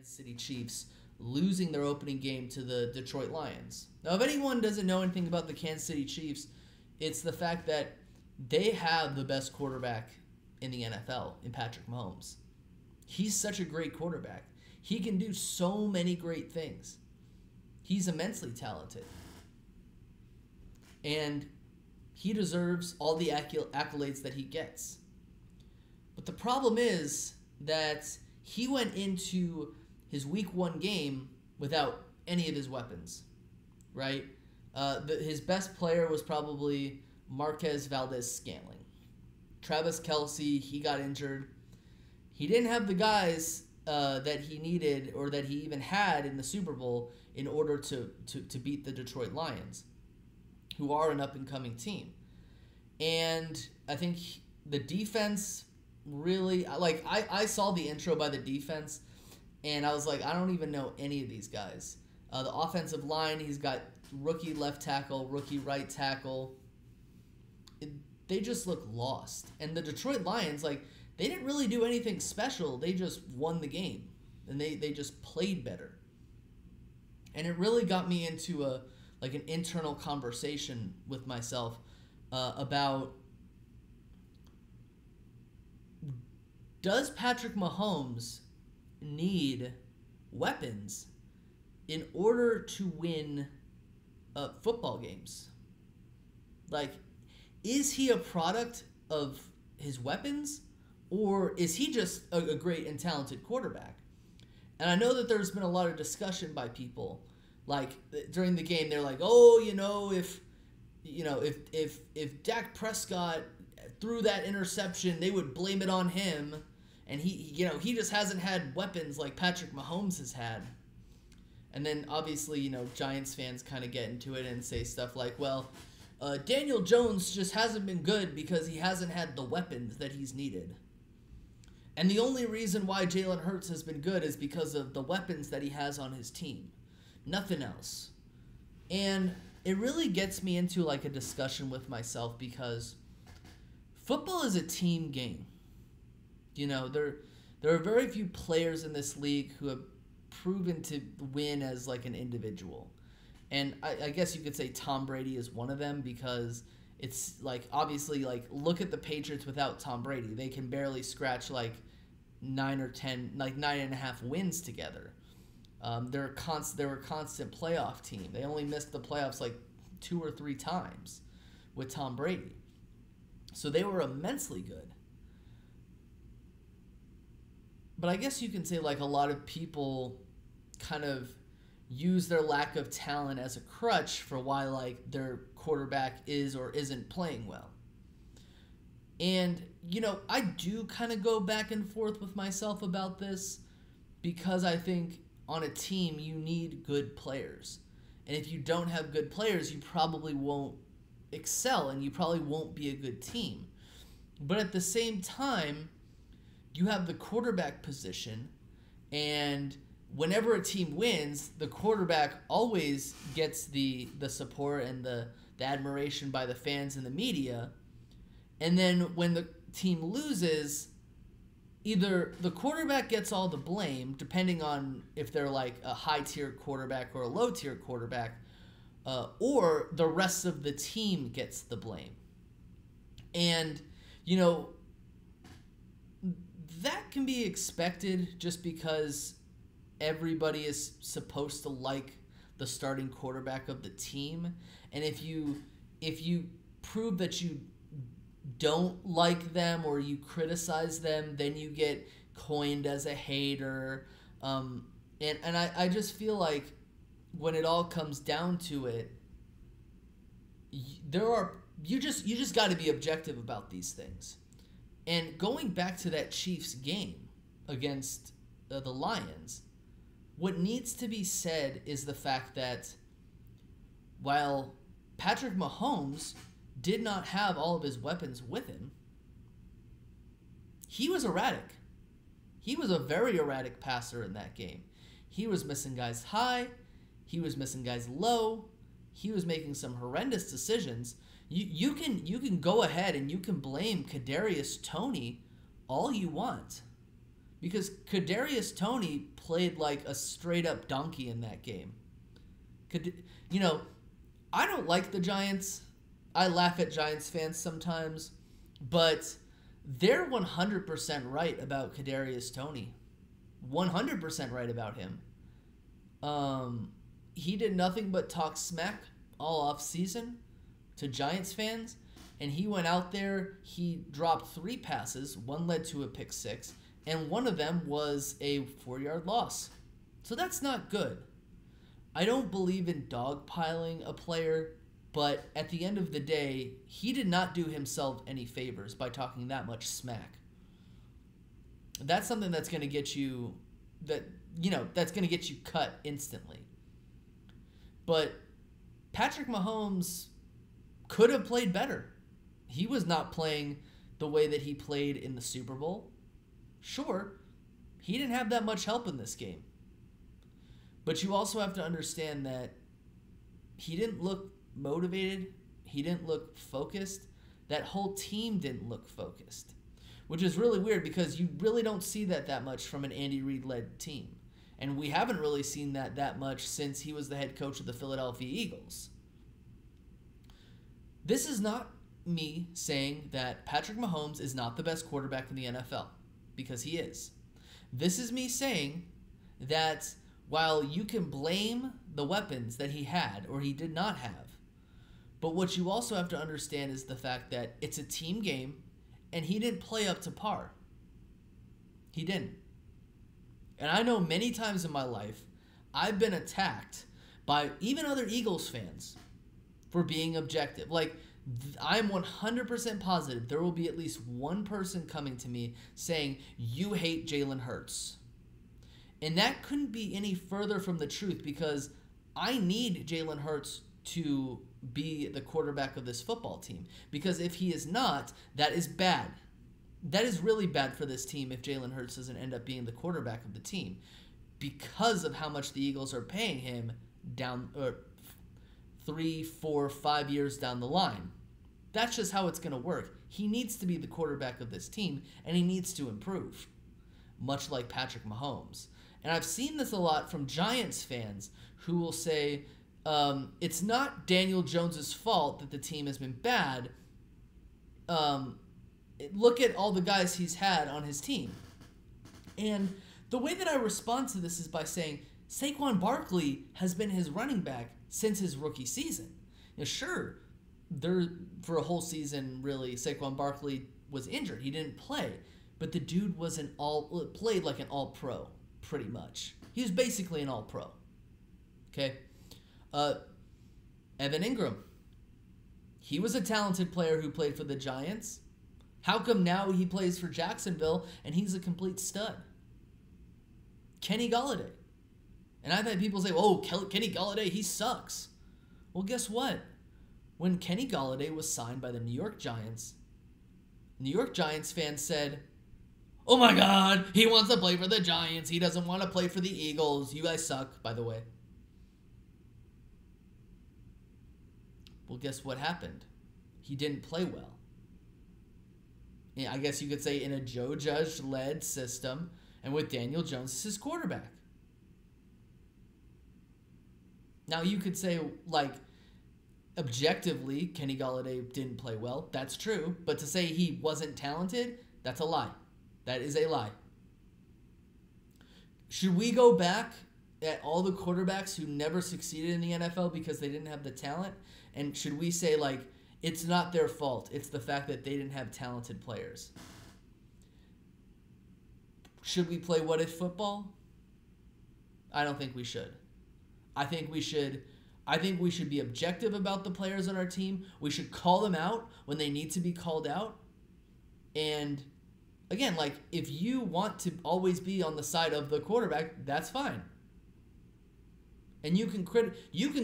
Kansas City Chiefs losing their opening game to the Detroit Lions. Now, if anyone doesn't know anything about the Kansas City Chiefs, it's the fact that they have the best quarterback in the NFL in Patrick Mahomes. He's such a great quarterback. He can do so many great things. He's immensely talented. And he deserves all the accolades that he gets. But the problem is that he went into his week 1 game without any of his weapons, right? His best player was probably Marquez Valdez-Scantling. Travis Kelce, he got injured. He didn't have the guys that he needed or that he even had in the Super Bowl in order to beat the Detroit Lions, who are an up-and-coming team. And I think the defense really, like, I saw the intro by the defense, and I was like, I don't even know any of these guys. The offensive line, he's got rookie left tackle, rookie right tackle. They just look lost. And the Detroit Lions, like, they didn't really do anything special. They just won the game, and they just played better. And it really got me into an internal conversation with myself about, does Patrick Mahomes need weapons in order to win football games? Like, is he a product of his weapons, or is he just a great and talented quarterback? And I know that there's been a lot of discussion by people, like, during the game, they're like, oh, if Dak Prescott threw that interception, they would blame it on him, and he just hasn't had weapons like Patrick Mahomes has had. And then obviously, Giants fans kind of get into it and say stuff like, well, Daniel Jones just hasn't been good because he hasn't had the weapons that he's needed. And the only reason why Jalen Hurts has been good is because of the weapons that he has on his team. Nothing else. And it really gets me into like a discussion with myself, because football is a team game. There are very few players in this league who have proven to win as like an individual. And I guess you could say Tom Brady is one of them, because it's like, obviously, like, look at the Patriots without Tom Brady. They can barely scratch like 9 or 10, like 9.5 wins together. They're a constant playoff team. They only missed the playoffs like 2 or 3 times with Tom Brady. So they were immensely good. But I guess you can say, like, a lot of people kind of use their lack of talent as a crutch for why, like, their quarterback is or isn't playing well. And, I do kind of go back and forth with myself about this, because I think on a team you need good players. And if you don't have good players, you probably won't excel, and you probably won't be a good team. But at the same time, you have the quarterback position, and whenever a team wins, the quarterback always gets the support and the admiration by the fans and the media. And then when the team loses, either the quarterback gets all the blame, depending on if they're like a high-tier quarterback or a low-tier quarterback, or the rest of the team gets the blame. And, that can be expected just because everybody is supposed to like the starting quarterback of the team. And if you prove that you don't like them or you criticize them, then you get coined as a hater. And I just feel like when it all comes down to it, you just got to be objective about these things. And going back to that Chiefs game against the Lions, what needs to be said is the fact that while Patrick Mahomes did not have all of his weapons with him, he was erratic. He was a very erratic passer in that game. He was missing guys high. He was missing guys low. He was making some horrendous decisions. You can go ahead and you can blame Kadarius Toney all you want, Because Kadarius Toney played like a straight-up donkey in that game. You know, I don't like the Giants. I laugh at Giants fans sometimes, but they're 100% right about Kadarius Toney. 100% right about him. He did nothing but talk smack all off season to Giants fans, and he went out there, he dropped 3 passes, one led to a pick 6, and one of them was a 4-yard loss. So that's not good. I don't believe in dogpiling a player, but at the end of the day, he did not do himself any favors by talking that much smack. That's something that's going to get you that's going to get you cut instantly. But Patrick Mahomes could have played better. He was not playing the way that he played in the Super Bowl. Sure, he didn't have that much help in this game. But you also have to understand that he didn't look motivated. He didn't look focused. That whole team didn't look focused, which is really weird because you really don't see that much from an Andy Reid-led team. And we haven't really seen that much since he was the head coach of the Philadelphia Eagles. This is not me saying that Patrick Mahomes is not the best quarterback in the NFL, because he is. This is me saying that while you can blame the weapons that he had or he did not have, but what you also have to understand is the fact that it's a team game and he didn't play up to par. He didn't. And I know many times in my life I've been attacked by even other Eagles fans for being objective. Like, I'm 100% positive there will be at least one person coming to me saying, you hate Jalen Hurts. And that couldn't be any further from the truth, because I need Jalen Hurts to be the quarterback of this football team. Because if he is not, that is bad. That is really bad for this team if Jalen Hurts doesn't end up being the quarterback of the team, because of how much the Eagles are paying him down 3, 4, 5 years down the line. That's just how it's going to work. He needs to be the quarterback of this team, and he needs to improve, much like Patrick Mahomes. And I've seen this a lot from Giants fans who will say, it's not Daniel Jones' fault that the team has been bad. Look at all the guys he's had on his team. And the way that I respond to this is by saying, Saquon Barkley has been his running back since his rookie season. Now, sure, for a whole season, really, Saquon Barkley was injured. He didn't play. But the dude was played like an all-pro, pretty much. He was basically an all-pro. Okay? Evan Ingram. He was a talented player who played for the Giants. How come now he plays for Jacksonville and he's a complete stud? Kenny Golladay. And I've had people say, oh, Kenny Golladay, he sucks. Well, guess what? When Kenny Golladay was signed by the New York Giants fans said, oh my God, he wants to play for the Giants. He doesn't want to play for the Eagles. You guys suck, by the way. Well, guess what happened? He didn't play well. I guess you could say in a Joe Judge-led system, and with Daniel Jones as his quarterback. Now, you could say, like, objectively, Kenny Golladay didn't play well. That's true. But to say he wasn't talented, that's a lie. That is a lie. Should we go back at all the quarterbacks who never succeeded in the NFL because they didn't have the talent? And should we say, like, it's not their fault, it's the fact that they didn't have talented players? Should we play what if football? I don't think we should. I think we should be objective about the players on our team. We should call them out when they need to be called out. And again, like, if you want to always be on the side of the quarterback, that's fine. And you can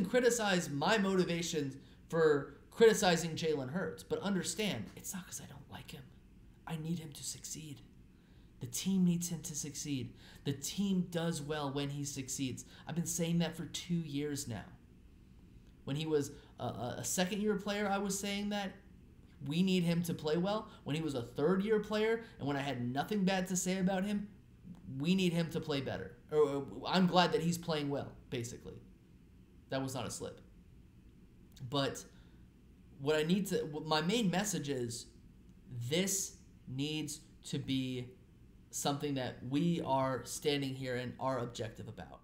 criticize my motivations for criticizing Jalen Hurts, but understand, it's not because I don't like him. I need him to succeed. The team needs him to succeed. The team does well when he succeeds. I've been saying that for 2 years now. When he was a second-year player, I was saying that we need him to play well. When he was a third-year player, and when I had nothing bad to say about him, we need him to play better. Or I'm glad that he's playing well, basically. That was not a slip. But my main message is this needs to be something that we are standing here and are objective about.